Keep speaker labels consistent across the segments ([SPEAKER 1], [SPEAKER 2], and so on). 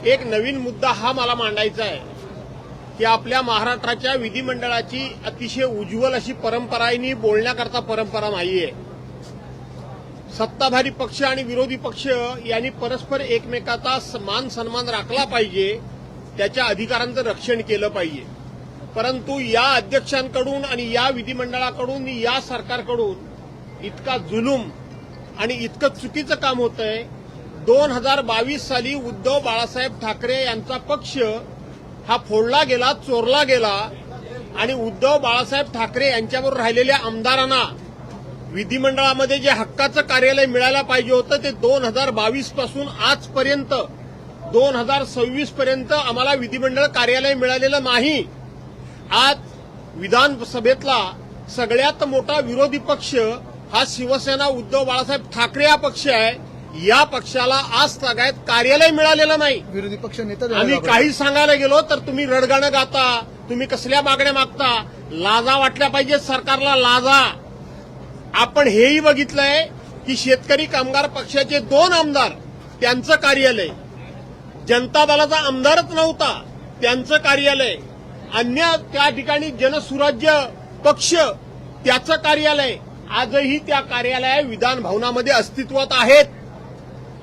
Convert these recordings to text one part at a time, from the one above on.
[SPEAKER 1] एक नवीन मुद्दा हा मला मांडायचा आहे की आपल्या महाराष्ट्राच्या विधिमंडळाची अतिशय उज्ज्वल अशी परंपरा आहे, बोलण्याकरता परंपरा नाहीये. सत्ताधारी पक्ष आणि विरोधी पक्ष यांनी परस्पर एकमेकाचा मान सन्मान राखला पाहिजे, त्याच्या अधिकारांचं रक्षण केलं पाहिजे. परंतु या अध्यक्षांकडून आणि या विधिमंडळाकडून या सरकारकडून इतका जुलूम आणि इतकं चुकीचं काम होतंय. 2022 साली उद्धव बाळासाहेब ठाकरे यांचा पक्ष हा फोडला गेला, चोरला गेला आणि उद्धव बाळासाहेब ठाकरे यांच्याबरोबर राहिलेल्या आमदारांना विधिमंडळामध्ये जे हक्काचं कार्यालय मिळायला पाहिजे होतं ते 2022 पासून आजपर्यंत 2026 पर्यंत आम्हाला विधिमंडळ कार्यालय मिळालेलं नाही. आज विधानसभेतला सगळ्यात मोठा विरोधी पक्ष हा शिवसेना उद्धव बाळासाहेब ठाकरे हा पक्ष आहे. या पक्षाला आज तागायत कार्यालय मिळालेलं नाही.
[SPEAKER 2] विरोधी पक्ष नेता
[SPEAKER 1] आम्ही काही सांगायला गेलो तर तुम्ही रडगाणं गाता, तुम्ही कसल्या मागण्या मागता. लाजा वाटल्या पाहिजे सरकारला, लाजा. आपण हेही बघितलंय की शेतकरी कामगार पक्षाचे 2 आमदार त्यांचं कार्यालय, जनता दलाचा आमदारच नव्हता त्यांचं कार्यालय, अन्य त्या ठिकाणी जनसुराज्य पक्ष त्याचं कार्यालय, आजही त्या कार्यालय विधान भवनामध्ये अस्तित्वात आहेत.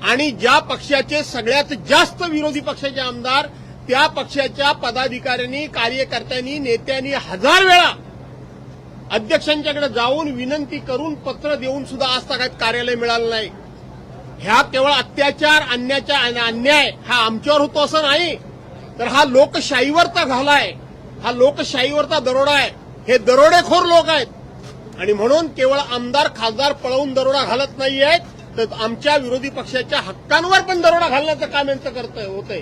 [SPEAKER 1] आणि ज्या पक्षाचे सगळ्यात जास्त विरोधी पक्षाचे आमदार त्या पक्षाच्या पदाधिकाऱ्यांनी, कार्यकर्त्यांनी, नेत्यांनी 1000 वेळा अध्यक्षांच्याकडे जाऊन विनंती करून पत्र देऊन सुद्धा आज तक कार्यालय मिळालं नाही. ह्या केवळ अत्याचार, अन्याय हा आमच्यावर होतो असं नाही, तर हा लोकशाहीवरचा घाला आहे, हा लोकशाहीवरचा दरोडा आहे. हे दरोडेखोर लोक आहेत आणि म्हणून केवळ आमदार खासदार पळवून दरोडा घालत नाहीयेत, तर आमच्या विरोधी पक्षाच्या हक्कांवर पण दरोडा घालण्याचं काम यांचं होतंय.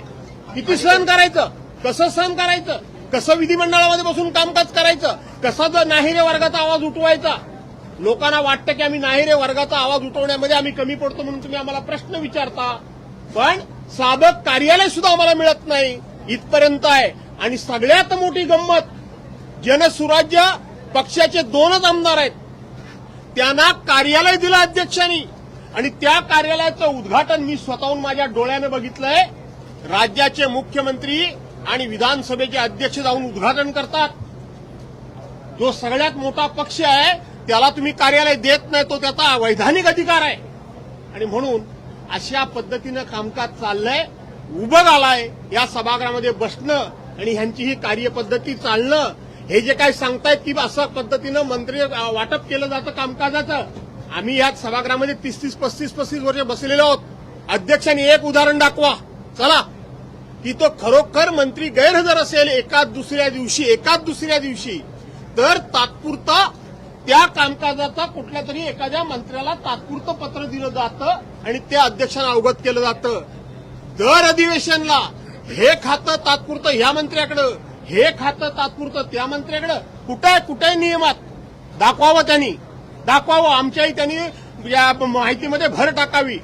[SPEAKER 1] किती सहन करायचं, कसं सहन करायचं, कसं विधिमंडळामध्ये बसून कामकाज करायचं, कसा नाहिरे वर्गाचा आवाज उठवायचा. लोकांना वाटतं की आम्ही नाहिरे वर्गाचा आवाज उठवण्यामध्ये आम्ही कमी पडतो म्हणून तुम्ही आम्हाला प्रश्न विचारता, पण साधं कार्यालय सुद्धा आम्हाला मिळत नाही, इथपर्यंत आहे. आणि सगळ्यात मोठी गंमत, जनसुराज्य पक्षाचे 2च आमदार आहेत, त्यांना कार्यालय दिलं अध्यक्षांनी आणि त्या कार्यालयाचं उद्घाटन मी स्वतःहून माझ्या डोळ्यानं बघितलंय. राज्याचे मुख्यमंत्री आणि विधानसभेचे अध्यक्ष जाऊन उद्घाटन करतात. जो सगळ्यात मोठा पक्ष आहे त्याला तुम्ही कार्यालय देत नाही, तो त्याचा वैधानिक अधिकार आहे. आणि म्हणून अशा पद्धतीनं कामकाज चाललंय. उभं घालाय या सभागृहामध्ये बसणं आणि ह्यांची ही कार्यपद्धती चालणं, हे जे काय सांगतायत की असं पद्धतीनं मंत्री वाटप केलं जातं कामकाजाचं. आम्ही या सभागृहामध्ये 30-35 35 वर्ष बसलेलो आहोत. अध्यक्षांनी एक उदाहरण दाखवा चला की तो खरोखर मंत्री गैरहजर असेल एकाच दुसऱ्या दिवशी, तर तात्पुरता त्या कामकाजाचा कुठल्या तरी एखाद्या मंत्र्याला तात्पुरतं पत्र दिलं जातं आणि ते अध्यक्षांना अवगत केलं जातं. दर अधिवेशनला हे खातं तात्पुरतं ह्या मंत्र्याकडं, हे खातं तात्पुरतं त्या मंत्र्याकडं. कुठे नियमात दाखवावं, त्यांनी दाखवावं. आमच्याही त्यांनी या माहितीमध्ये भर टाकावी.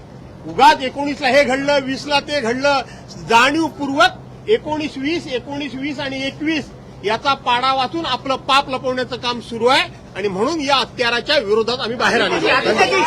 [SPEAKER 1] उगाच 19ला हे घडलं, 20ला ते घडलं, जाणीवपूर्वक 19-20 आणि 21 याचा पाडा वाचून आपलं पाप लपवण्याचं काम सुरू आहे. आणि म्हणून या हत्याराच्या विरोधात आम्ही बाहेर आलेलो आहोत.